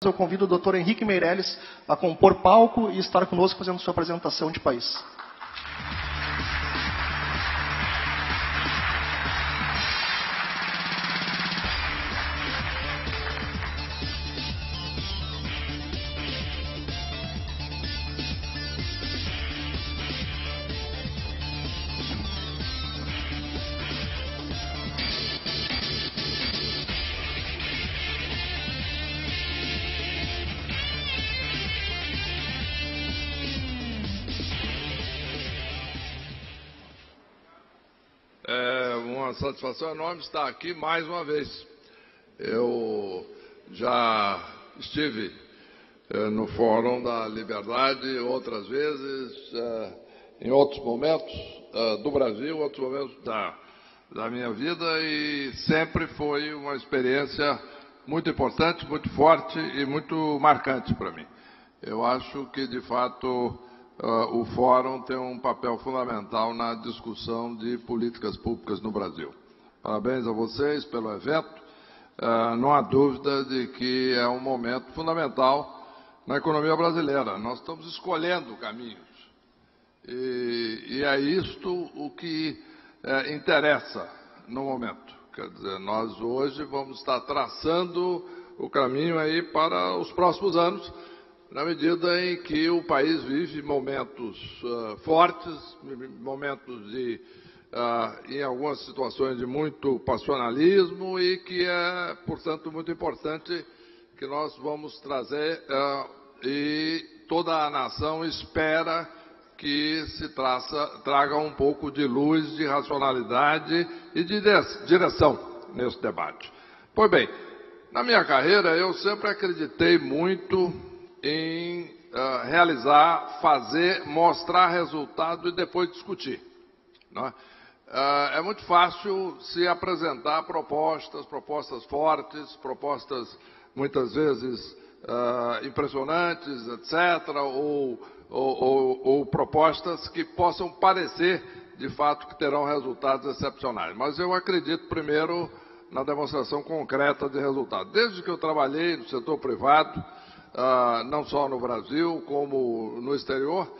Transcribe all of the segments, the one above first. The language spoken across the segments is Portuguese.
eu convido o Dr. Henrique Meirelles a compor palco e estar conosco fazendo sua apresentação de país. Uma satisfação enorme estar aqui mais uma vez. Eu já estive no Fórum da Liberdade outras vezes, em outros momentos do Brasil, outros momentos da minha vida, e sempre foi uma experiência muito importante, muito forte e muito marcante para mim. Eu acho que, de fato, o Fórum tem um papel fundamental na discussão de políticas públicas no Brasil. Parabéns a vocês pelo evento. Não há dúvida de que é um momento fundamental na economia brasileira. Nós estamos escolhendo caminhos. E é isto o que interessa no momento. Quer dizer, nós hoje vamos estar traçando o caminho aí para os próximos anos, na medida em que o país vive momentos fortes, momentos de, em algumas situações, de muito passionalismo, e que é, portanto, muito importante que nós vamos trazer, e toda a nação espera que se traga um pouco de luz, de racionalidade e de direção nesse debate. Pois bem, na minha carreira eu sempre acreditei muito em realizar, fazer, mostrar resultado e depois discutir. Não é? É muito fácil se apresentar propostas fortes, propostas muitas vezes impressionantes, etc., ou propostas que possam parecer, de fato, que terão resultados excepcionais. Mas eu acredito primeiro na demonstração concreta de resultado. Desde que eu trabalhei no setor privado, não só no Brasil, como no exterior,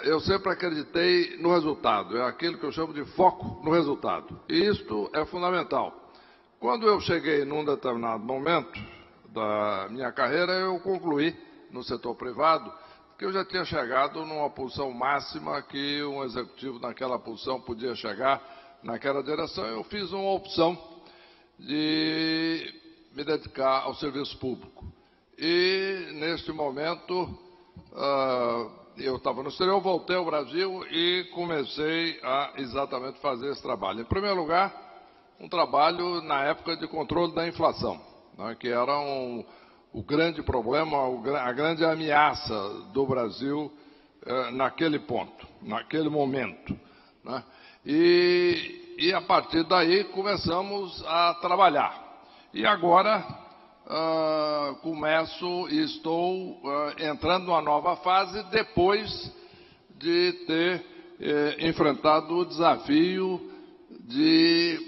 eu sempre acreditei no resultado. É aquilo que eu chamo de foco no resultado. E isto é fundamental. Quando eu cheguei num determinado momento da minha carreira, eu concluí no setor privado que eu já tinha chegado numa posição máxima que um executivo naquela posição podia chegar naquela direção. Eu fiz uma opção de me dedicar ao serviço público. E, neste momento, eu estava no exterior, voltei ao Brasil e comecei a exatamente fazer esse trabalho. Em primeiro lugar, um trabalho na época de controle da inflação, né, que era o grande problema, a grande ameaça do Brasil naquele ponto, naquele momento. Né? E, a partir daí, começamos a trabalhar. E agora estou entrando numa nova fase depois de ter enfrentado o desafio de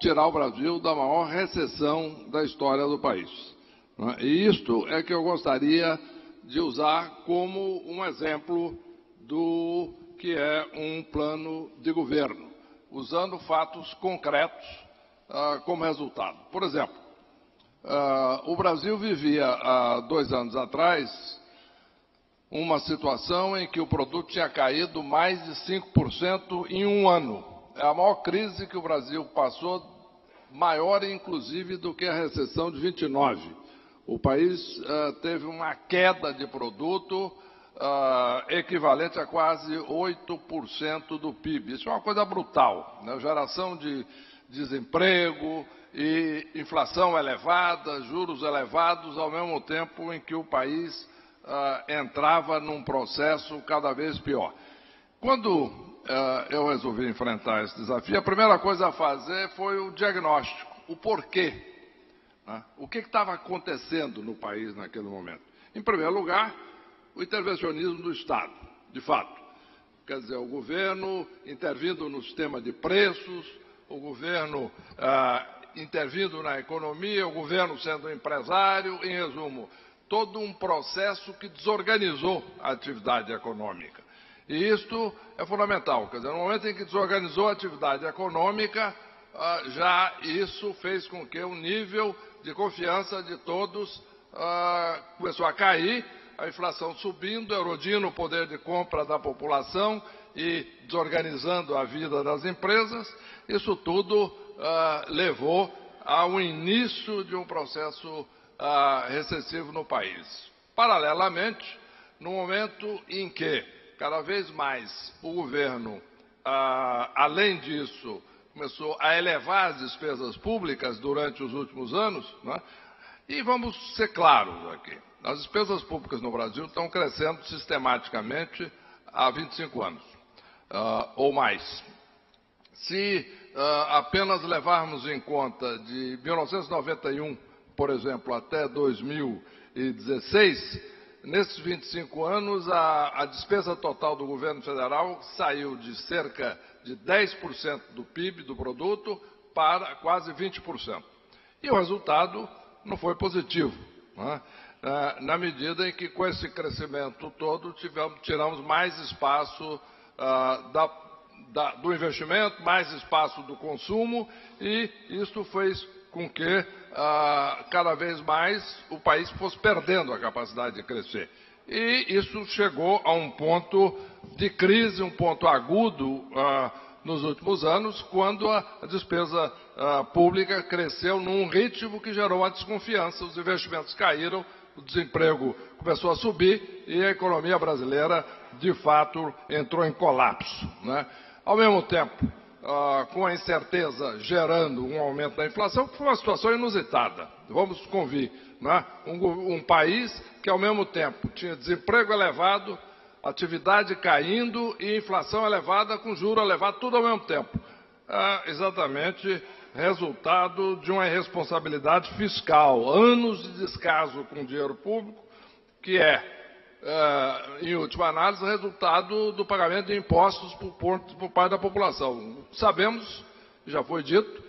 tirar o Brasil da maior recessão da história do país. E isto é que eu gostaria de usar como um exemplo do que é um plano de governo, usando fatos concretos como resultado. Por exemplo, o Brasil vivia, há 2 anos atrás, uma situação em que o produto tinha caído mais de 5% em um ano. É a maior crise que o Brasil passou, maior inclusive do que a recessão de 29. O país teve uma queda de produto equivalente a quase 8% do PIB. Isso é uma coisa brutal, né? Geração de desemprego e inflação elevada, juros elevados, ao mesmo tempo em que o país entrava num processo cada vez pior. Quando eu resolvi enfrentar esse desafio, a primeira coisa a fazer foi o diagnóstico, o porquê. Né? O que estava acontecendo no país naquele momento? Em primeiro lugar, o intervencionismo do Estado, de fato. Quer dizer, o governo intervindo no sistema de preços, o governo intervindo na economia, o governo sendo empresário, em resumo, todo um processo que desorganizou a atividade econômica. E isto é fundamental. Quer dizer, no momento em que desorganizou a atividade econômica, já isso fez com que o nível de confiança de todos começou a cair, a inflação subindo, erodindo o poder de compra da população e desorganizando a vida das empresas. Isso tudo levou ao início de um processo recessivo no país. Paralelamente, no momento em que cada vez mais o governo, além disso, começou a elevar as despesas públicas durante os últimos anos, né? E vamos ser claros aqui, as despesas públicas no Brasil estão crescendo sistematicamente há 25 anos, ou mais. Se apenas levarmos em conta de 1991, por exemplo, até 2016, nesses 25 anos, a despesa total do governo federal saiu de cerca de 10% do PIB, do produto, para quase 20%. E o resultado não foi positivo, né? Na medida em que, com esse crescimento todo, tiramos mais espaço do investimento, mais espaço do consumo, e isso fez com que cada vez mais o país fosse perdendo a capacidade de crescer. E isso chegou a um ponto de crise, um ponto agudo nos últimos anos, quando a despesa pública cresceu num ritmo que gerou uma desconfiança, os investimentos caíram, o desemprego começou a subir e a economia brasileira, de fato, entrou em colapso, né? Ao mesmo tempo, com a incerteza gerando um aumento da inflação, que foi uma situação inusitada, vamos convir, né? Um país que, ao mesmo tempo, tinha desemprego elevado, atividade caindo e inflação elevada, com juros elevados, tudo ao mesmo tempo. Exatamente resultado de uma irresponsabilidade fiscal, anos de descaso com o dinheiro público, que em última análise, resultado do pagamento de impostos por parte da população. Sabemos, já foi dito,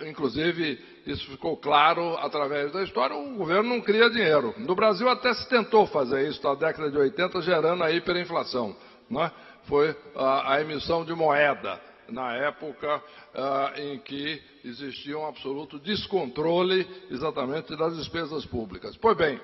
inclusive isso ficou claro através da história, o governo não cria dinheiro. No Brasil até se tentou fazer isso na década de 80, gerando a hiperinflação, né? Foi a emissão de moeda, na época em que existia um absoluto descontrole exatamente das despesas públicas. Pois bem,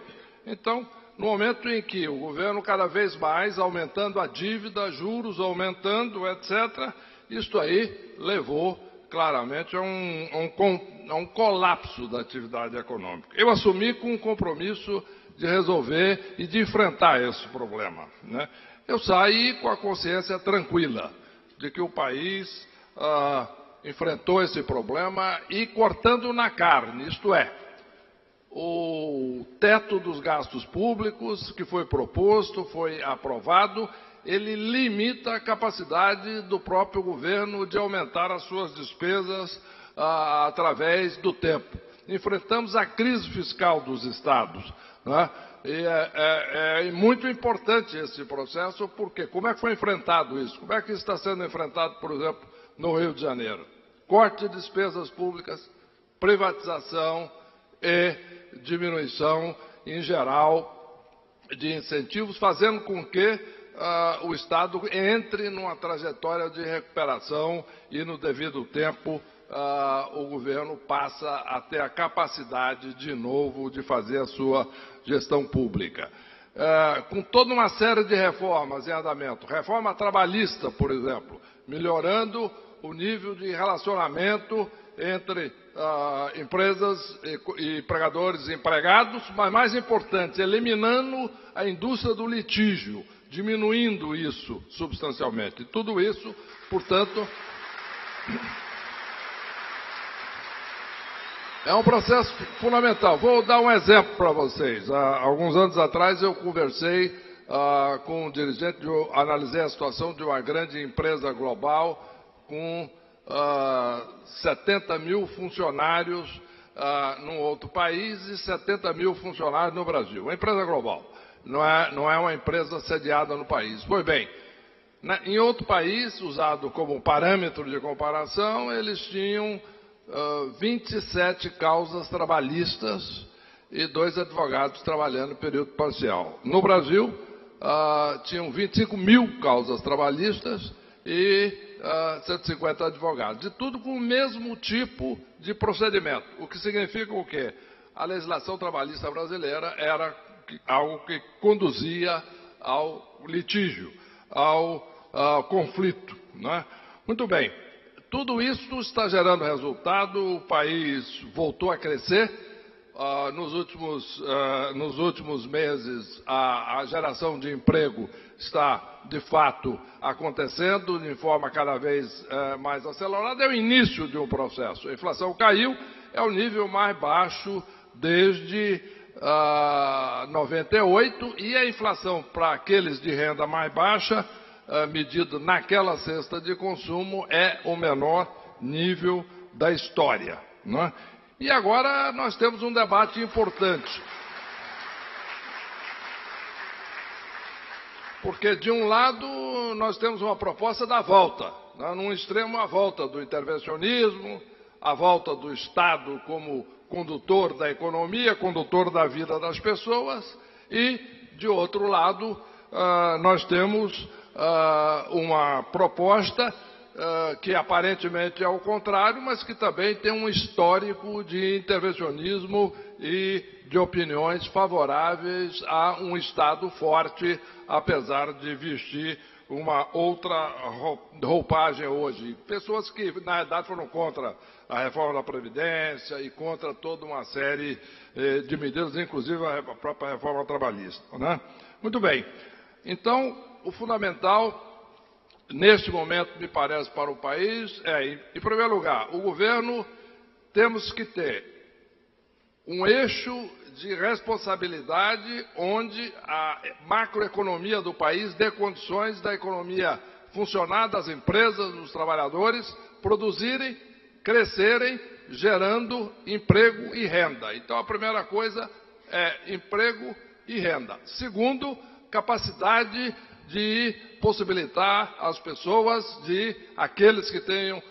então, no momento em que o governo cada vez mais aumentando a dívida, juros aumentando, etc., isto aí levou claramente a um colapso da atividade econômica. Eu assumi com um compromisso de resolver e de enfrentar esse problema, né? Eu saí com a consciência tranquila de que o país enfrentou esse problema e cortando na carne, isto é, o teto dos gastos públicos que foi proposto, foi aprovado, ele limita a capacidade do próprio governo de aumentar as suas despesas através do tempo. Enfrentamos a crise fiscal dos estados, né? E é muito importante esse processo, porque como é que foi enfrentado isso? Como é que está sendo enfrentado, por exemplo, no Rio de Janeiro? Corte de despesas públicas, privatização e diminuição, em geral, de incentivos, fazendo com que o Estado entre numa trajetória de recuperação e, no devido tempo, o governo passa a ter a capacidade, de novo, de fazer a sua gestão pública. Com toda uma série de reformas em andamento, reforma trabalhista, por exemplo, melhorando o nível de relacionamento entre empresas, empregadores e empregados, mas mais importante, eliminando a indústria do litígio, diminuindo isso substancialmente. Tudo isso, portanto, é um processo fundamental. Vou dar um exemplo para vocês. Há alguns anos atrás eu conversei com um dirigente, analisei a situação de uma grande empresa global com 70 mil funcionários num outro país e 70 mil funcionários no Brasil. Uma empresa global, não é uma empresa sediada no país. Pois bem, em outro país, usado como parâmetro de comparação, eles tinham 27 causas trabalhistas e 2 advogados trabalhando em período parcial. No Brasil, tinham 25 mil causas trabalhistas e 150 advogados. E tudo com o mesmo tipo de procedimento. O que significa o quê? A legislação trabalhista brasileira era algo que conduzia ao litígio, ao conflito, né? Muito bem. Tudo isso está gerando resultado, o país voltou a crescer. Nos últimos meses, a geração de emprego está, de fato, acontecendo de forma cada vez mais acelerada. É o início de um processo. A inflação caiu, é o nível mais baixo desde 98, e a inflação para aqueles de renda mais baixa, medido naquela cesta de consumo, é o menor nível da história, não é? E agora nós temos um debate importante. Porque, de um lado, nós temos uma proposta da volta. Né? Num extremo, a volta do intervencionismo, a volta do Estado como condutor da economia, condutor da vida das pessoas. E, de outro lado, nós temos uma proposta que aparentemente é o contrário, mas que também tem um histórico de intervencionismo e de opiniões favoráveis a um Estado forte, apesar de vestir uma outra roupagem hoje. Pessoas que, na verdade, foram contra a reforma da Previdência e contra toda uma série de medidas, inclusive a própria reforma trabalhista, né? Muito bem. Então, o fundamental neste momento, me parece, para o país, em primeiro lugar, o governo temos que ter um eixo de responsabilidade onde a macroeconomia do país dê condições da economia funcionar, das empresas, dos trabalhadores, produzirem, crescerem, gerando emprego e renda. Então, a primeira coisa é emprego e renda. Segundo, capacidade de possibilitar às pessoas, aqueles que tenham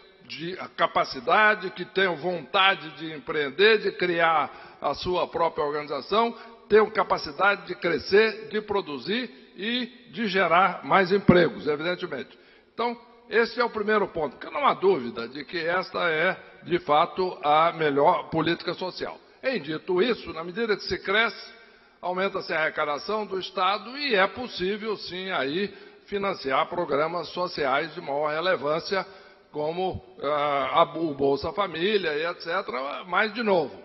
capacidade, que tenham vontade de empreender, de criar a sua própria organização, tenham capacidade de crescer, de produzir e de gerar mais empregos, evidentemente. Então, esse é o primeiro ponto, porque não há dúvida de que esta é, de fato, a melhor política social. Em dito isso, na medida que se cresce, aumenta-se a arrecadação do Estado e é possível, sim, aí financiar programas sociais de maior relevância, como o Bolsa Família e etc. Mas, de novo,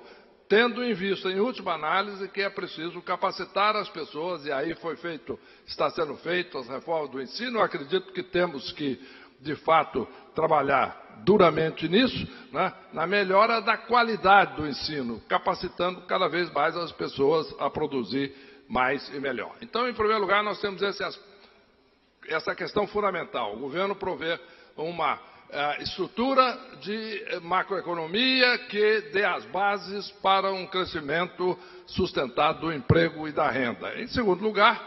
tendo em vista, em última análise, que é preciso capacitar as pessoas, e aí está sendo feito as reformas do ensino. Eu acredito que temos que, de fato, trabalhar duramente nisso, né, na melhora da qualidade do ensino, capacitando cada vez mais as pessoas a produzir mais e melhor. Então, em primeiro lugar, nós temos essa questão fundamental. O governo prover uma estrutura de macroeconomia que dê as bases para um crescimento sustentado do emprego e da renda. Em segundo lugar,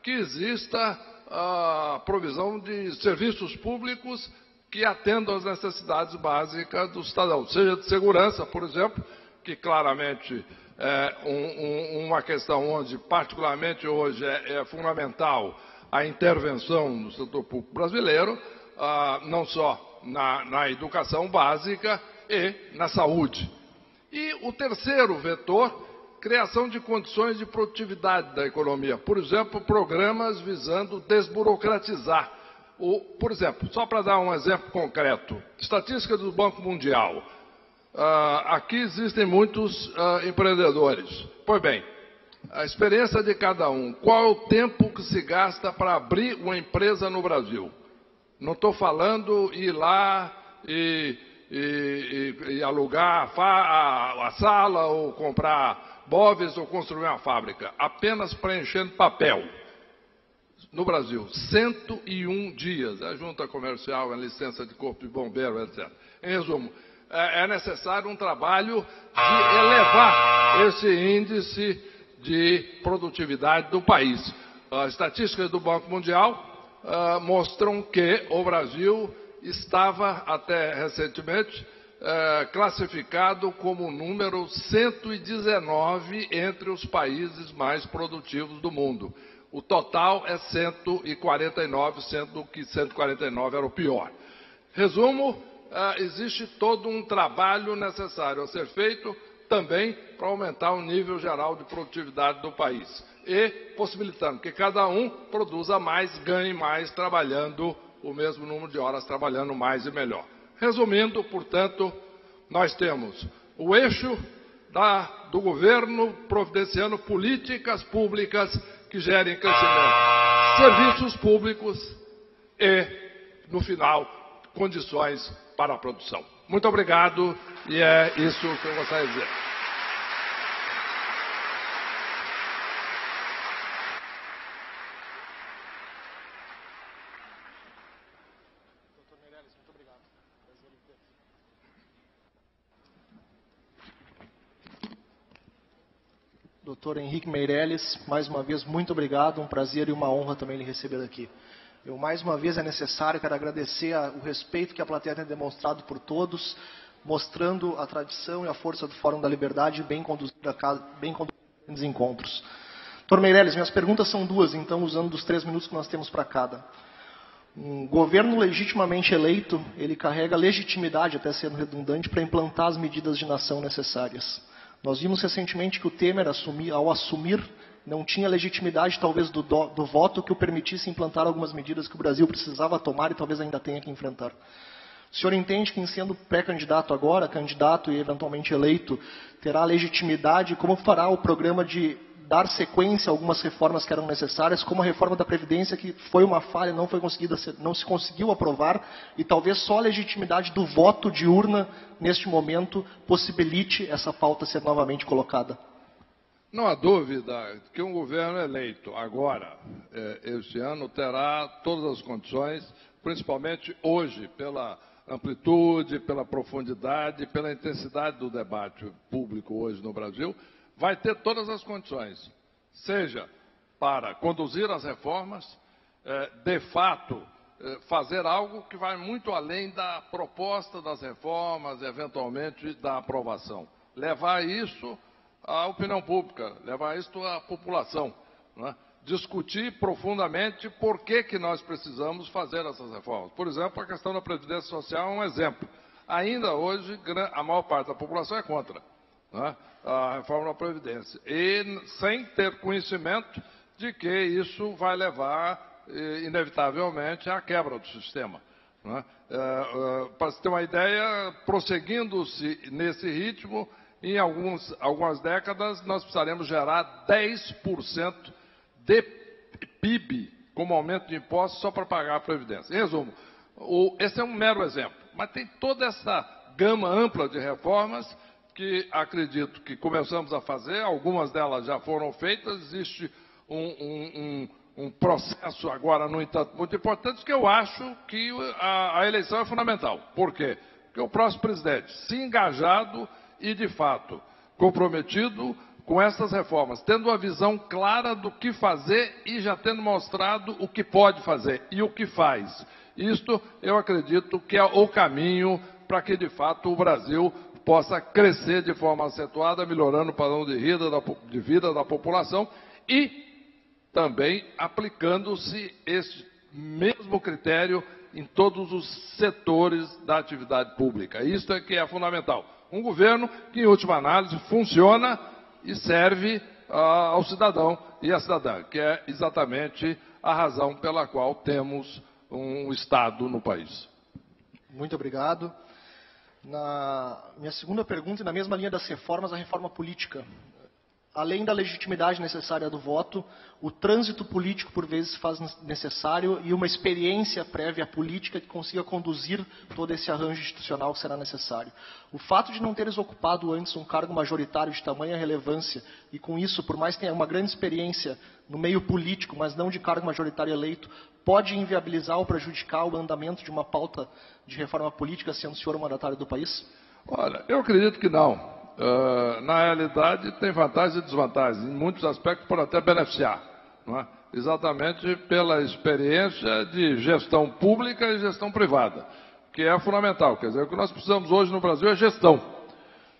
que exista a provisão de serviços públicos que atendam às necessidades básicas do cidadão, seja de segurança, por exemplo, que claramente é uma questão onde, particularmente hoje, é fundamental a intervenção no setor público brasileiro, não só na educação básica e na saúde. E o terceiro vetor, criação de condições de produtividade da economia. Por exemplo, programas visando desburocratizar. Por exemplo, só para dar um exemplo concreto, estatística do Banco Mundial. Aqui existem muitos empreendedores. Pois bem, a experiência de cada um. Qual é o tempo que se gasta para abrir uma empresa no Brasil? Não estou falando ir lá e alugar a sala, ou comprar móveis, ou construir uma fábrica. Apenas preenchendo papel. No Brasil, 101 dias. A junta comercial, a licença de corpo de bombeiro, etc. Em resumo, é necessário um trabalho de elevar esse índice de produtividade do país. As estatísticas do Banco Mundial mostram que o Brasil estava, até recentemente, classificado como o número 119 entre os países mais produtivos do mundo. O total é 149, sendo que 149 era o pior. Resumo, existe todo um trabalho necessário a ser feito também para aumentar o nível geral de produtividade do país e possibilitando que cada um produza mais, ganhe mais, trabalhando o mesmo número de horas, trabalhando mais e melhor. Resumindo, portanto, nós temos o eixo do governo providenciando políticas públicas que gerem crescimento, serviços públicos e, no final, condições para a produção. Muito obrigado e é isso que eu gostaria de dizer. Doutor Henrique Meirelles, mais uma vez, muito obrigado. Um prazer e uma honra também lhe receber aqui. Mais uma vez, é necessário, quero agradecer o respeito que a plateia tem demonstrado por todos, mostrando a tradição e a força do Fórum da Liberdade, bem conduzidos nos encontros. Doutor Meirelles, minhas perguntas são duas, então, usando dos 3 minutos que nós temos para cada. Um governo legitimamente eleito, ele carrega legitimidade, até sendo redundante, para implantar as medidas de nação necessárias. Nós vimos recentemente que o Temer, ao assumir, não tinha legitimidade, talvez, do voto que o permitisse implantar algumas medidas que o Brasil precisava tomar e talvez ainda tenha que enfrentar. O senhor entende que, em sendo pré-candidato agora, candidato e eventualmente eleito, terá legitimidade? Como fará o programa de dar sequência a algumas reformas que eram necessárias, como a reforma da Previdência, que foi uma falha, não se conseguiu aprovar, e talvez só a legitimidade do voto de urna, neste momento, possibilite essa pauta ser novamente colocada? Não há dúvida que um governo eleito agora, este ano, terá todas as condições, principalmente hoje, pela amplitude, pela profundidade, pela intensidade do debate público hoje no Brasil, vai ter todas as condições, seja para conduzir as reformas, de fato, fazer algo que vai muito além da proposta das reformas, eventualmente da aprovação. Levar isso à opinião pública, levar isso à população, né? Discutir profundamente por que nós precisamos fazer essas reformas. Por exemplo, a questão da Previdência Social é um exemplo. Ainda hoje, a maior parte da população é contra, né, a reforma da Previdência, e sem ter conhecimento de que isso vai levar, inevitavelmente, à quebra do sistema, né? Para se ter uma ideia, prosseguindo-se nesse ritmo, em algumas décadas, nós precisaremos gerar 10% de PIB como aumento de impostos só para pagar a Previdência. Em resumo, esse é um mero exemplo, mas tem toda essa gama ampla de reformas que acredito que começamos a fazer, algumas delas já foram feitas, existe um processo agora, no entanto, muito importante, que eu acho que a eleição é fundamental. Por quê? Porque o próximo presidente, se engajado e, de fato, comprometido com essas reformas, tendo uma visão clara do que fazer e já tendo mostrado o que pode fazer e o que faz. Isto, eu acredito que é o caminho para que, de fato, o Brasil possa crescer de forma acentuada, melhorando o padrão de vida da população e também aplicando-se esse mesmo critério em todos os setores da atividade pública. Isso é que é fundamental. Um governo que, em última análise, funciona e serve ao cidadão e à cidadã, que é exatamente a razão pela qual temos um Estado no país. Muito obrigado. Na minha segunda pergunta, e na mesma linha das reformas, a reforma política. Além da legitimidade necessária do voto, o trânsito político, por vezes, se faz necessário e uma experiência prévia política que consiga conduzir todo esse arranjo institucional que será necessário. O fato de não teres ocupado antes um cargo majoritário de tamanha relevância e, com isso, por mais que tenha uma grande experiência no meio político, mas não de cargo majoritário eleito, pode inviabilizar ou prejudicar o andamento de uma pauta de reforma política, sendo o senhor o mandatário do país? Olha, eu acredito que não. Na realidade, tem vantagens e desvantagens. Em muitos aspectos, pode até beneficiar, não é? Exatamente pela experiência de gestão pública e gestão privada, que é fundamental. Quer dizer, o que nós precisamos hoje no Brasil é gestão.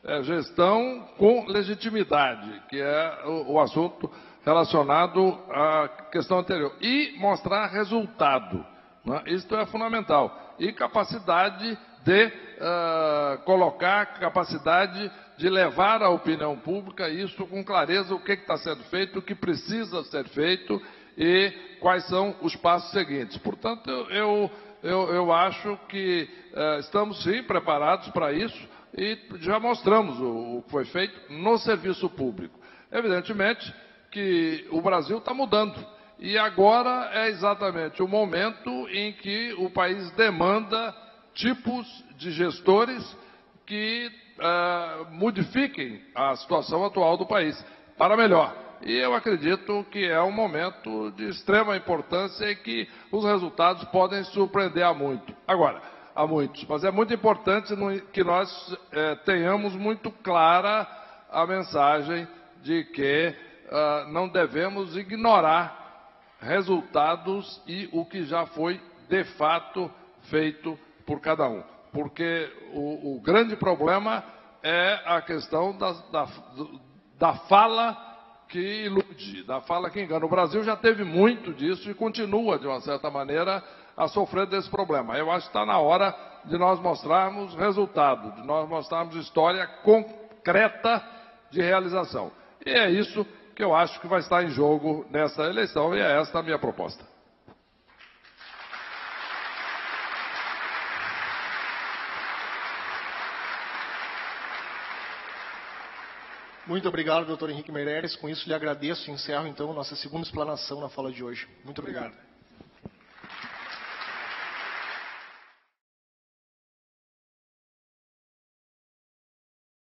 É gestão com legitimidade, que é o assunto relacionado à questão anterior. E mostrar resultado, né? Isto é fundamental. E capacidade de colocar, capacidade de levar à opinião pública isso com clareza, o que está sendo feito, o que precisa ser feito e quais são os passos seguintes. Portanto, eu acho que estamos sim preparados para isso e já mostramos o que foi feito no serviço público. Evidentemente que o Brasil está mudando e agora é exatamente o momento em que o país demanda tipos de gestores que modifiquem a situação atual do país para melhor. E eu acredito que é um momento de extrema importância e que os resultados podem surpreender a muitos. Mas é muito importante que nós tenhamos muito clara a mensagem de que não devemos ignorar resultados e o que já foi de fato feito por cada um. Porque o grande problema é a questão da fala que ilude, da fala que engana. O Brasil já teve muito disso e continua, de uma certa maneira, a sofrer desse problema. Eu acho que está na hora de nós mostrarmos resultado, de nós mostrarmos história concreta de realização. E é isso que eu acho que vai estar em jogo nessa eleição e é esta a minha proposta. Muito obrigado, doutor Henrique Meirelles. Com isso, lhe agradeço e encerro, então, nossa segunda explanação na fala de hoje. Muito obrigado.